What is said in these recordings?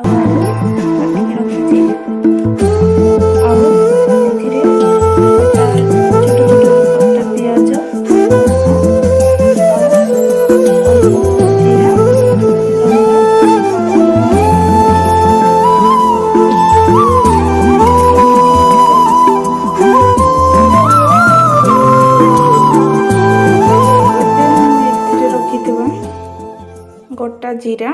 ଆଳୁ କାଟିକି ରଖିଛି ଆଉ ଏଥିରେ କଟା ଛୋଟ ଛୋଟ କଟା ପିଆଜ ଆଉ ଅଳ୍ପ ଜିରା ଲଙ୍କା ଆଉ ଲୁଣ ଏବେ ମୁଁ ଏଥିରେ ରଖିଥିବା ଗୋଟା ଜିରା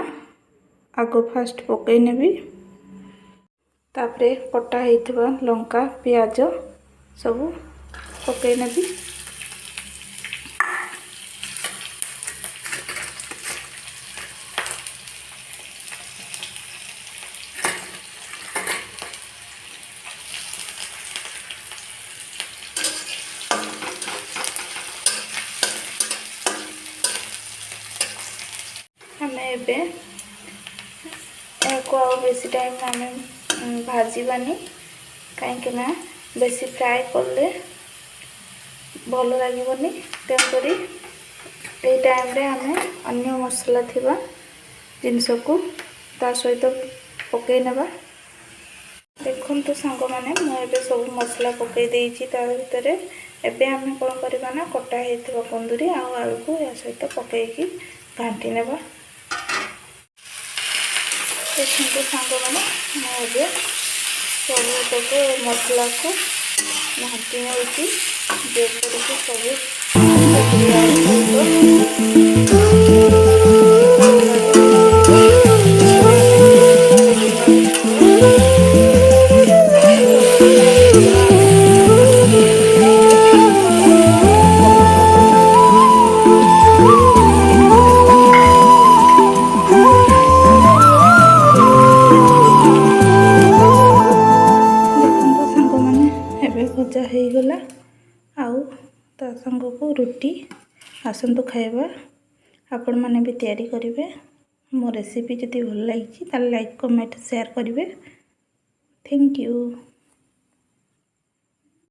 आगो फास्ट पकई नेबी तापरे कटा होइथिबा लंका प्याज सब पकई नेबी हमें एबे को बेसी टाइम आम भाजबानी कहीं बेसी फ्राए कले भल लगे तेणुक ये टाइम रे आम अन्य मसला थिबा जिनस को ता सहित पकई नेबा देखु सांग मैंने मुझे सब मसला पकई देइछि ता भीतर एबे आम कौन करबा ना कटा होइथिबा कुंदुरी आ आलू को या सहित पकईकी घांटी नेबा देखते सांग मैंने मुझे सब मसला को घाटी नौची जेपरिक सब भजा हो गला आउ ता संग को रुटी आसंतु खाइबा आपण माने भी तैयारी करिवे मो रेसिपी जदि भल लागिछि ताले लाइक कमेंट शेयर करिवे थैंक यू।